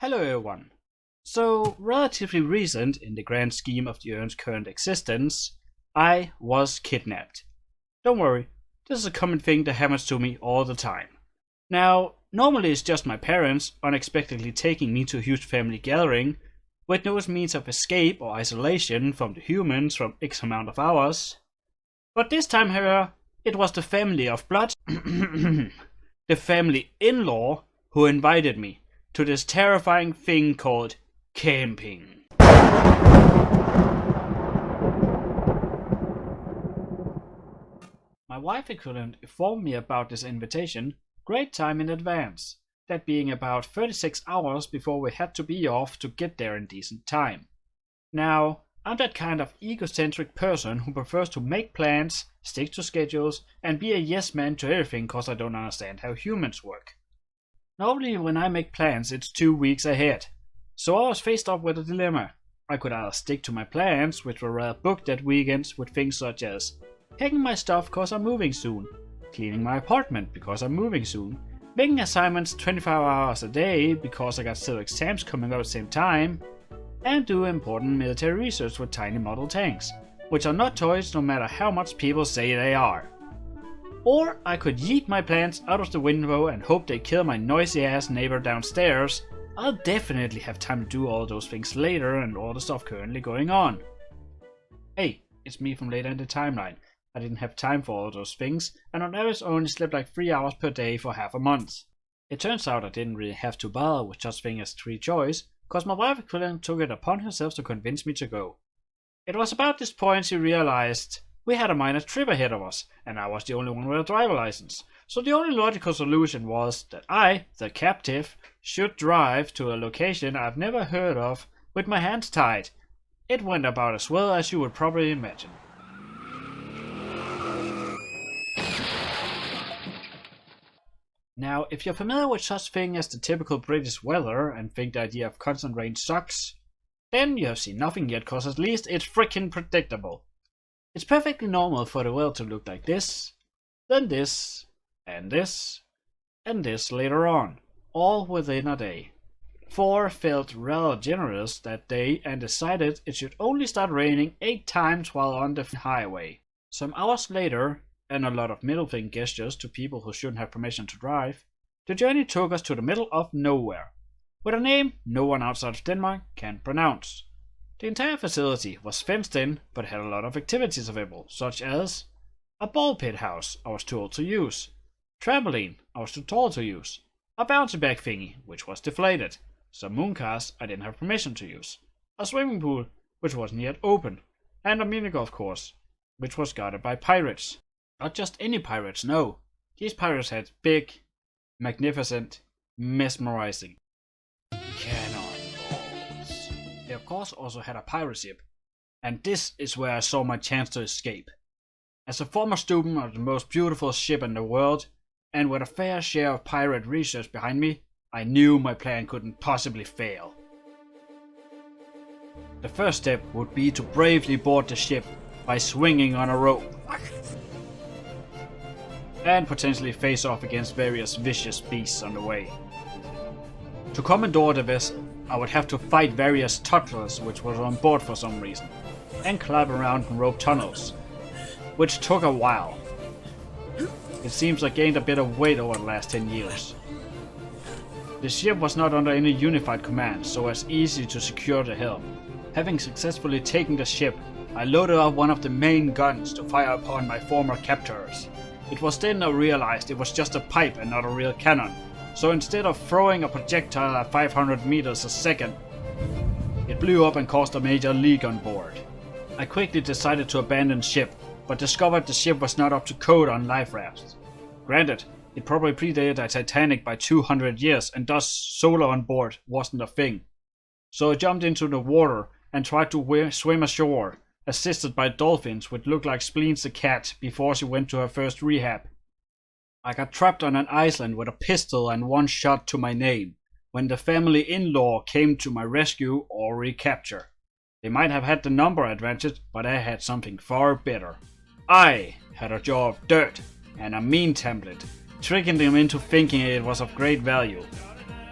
Hello everyone. So, relatively recent in the grand scheme of the Earth's current existence, I was kidnapped. Don't worry, this is a common thing that happens to me all the time. Now, normally it's just my parents unexpectedly taking me to a huge family gathering, with no means of escape or isolation from the humans from X amount of hours. But this time, however, it was the family of blood, the family in-law, who invited me to this terrifying thing called camping. My wife equivalent informed me about this invitation great time in advance, that being about 36 hours before we had to be off to get there in decent time. Now, I'm that kind of egocentric person who prefers to make plans, stick to schedules, and be a yes man to everything cause I don't understand how humans work. Normally when I make plans it's 2 weeks ahead, so I was faced up with a dilemma. I could either stick to my plans, which were rather booked at weekends with things such as packing my stuff cause I'm moving soon, cleaning my apartment because I'm moving soon, making assignments 25 hours a day because I got still exams coming up at the same time, and do important military research with tiny model tanks, which are not toys no matter how much people say they are. Or I could yeet my plans out of the window and hope they kill my noisy ass neighbor downstairs. I'll definitely have time to do all those things later and all the stuff currently going on. Hey, it's me from later in the timeline. I didn't have time for all those things, and on average only slept like 3 hours per day for half a month. It turns out I didn't really have to bother with such thing as free choice, cause my wife equivalent took it upon herself to convince me to go. It was about this point she realized we had a minor trip ahead of us, and I was the only one with a driver license. So the only logical solution was that I, the captive, should drive to a location I've never heard of with my hands tied. It went about as well as you would probably imagine. Now, if you're familiar with such thing as the typical British weather and think the idea of constant rain sucks, then you have seen nothing yet, cause at least it's freaking predictable. It's perfectly normal for the world to look like this, then this, and this, and this later on, all within a day. Thor felt rather generous that day and decided it should only start raining 8 times while on the highway. Some hours later, and a lot of middle finger gestures to people who shouldn't have permission to drive, the journey took us to the middle of nowhere, with a name no one outside of Denmark can pronounce. The entire facility was fenced in, but had a lot of activities available, such as a ball pit house I was too old to use, trampoline I was too tall to use, a bouncy back thingy which was deflated, some moon cars I didn't have permission to use, a swimming pool which wasn't yet open, and a mini golf course which was guarded by pirates. Not just any pirates, no. These pirates had big, magnificent, mesmerizing cannonballs. They of course also had a pirate ship, and this is where I saw my chance to escape. As a former student of the most beautiful ship in the world, and with a fair share of pirate research behind me, I knew my plan couldn't possibly fail. The first step would be to bravely board the ship by swinging on a rope, and potentially face off against various vicious beasts on the way. To commandor the vessel, I would have to fight various toddlers which were on board for some reason, and climb around in rope tunnels, which took a while. It seems I gained a bit of weight over the last 10 years. The ship was not under any unified command, so it was easy to secure the helm. Having successfully taken the ship, I loaded up one of the main guns to fire upon my former captors. It was then I realized it was just a pipe and not a real cannon, so instead of throwing a projectile at 500 meters a second, it blew up and caused a major leak on board. I quickly decided to abandon ship, but discovered the ship was not up to code on life rafts. Granted, it probably predated the Titanic by 200 years and thus solar on board wasn't a thing. So I jumped into the water and tried to swim ashore, assisted by dolphins which looked like Spleens the cat before she went to her first rehab. I got trapped on an island with a pistol and 1 shot to my name, when the family in-law came to my rescue or recapture. They might have had the number advantage, but I had something far better. I had a jaw of dirt and a mean template, tricking them into thinking it was of great value.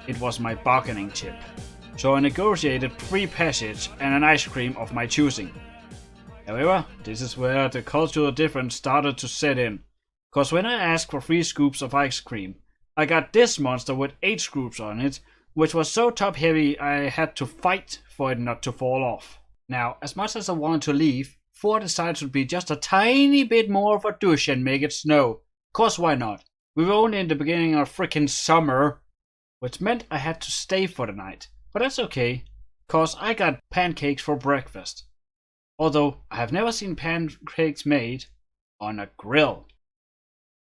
it was my bargaining chip. So I negotiated free passage and an ice cream of my choosing. However, this is where the cultural difference started to set in, cause when I asked for 3 scoops of ice cream, I got this monster with 8 scoops on it, which was so top heavy I had to fight for it not to fall off. Now, as much as I wanted to leave, 4 decided to be just a tiny bit more of a douche and make it snow. Cause why not? We were only in the beginning of freaking summer, which meant I had to stay for the night. But that's okay, cause I got pancakes for breakfast. Although I have never seen pancakes made on a grill.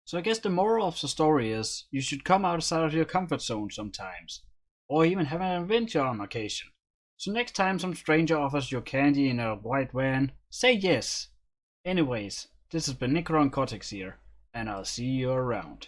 So I guess the moral of the story is you should come outside of your comfort zone sometimes, or even have an adventure on occasion. So next time some stranger offers you candy in a white van, say yes. Anyways, this has been Necro and Cortex here, and I'll see you around.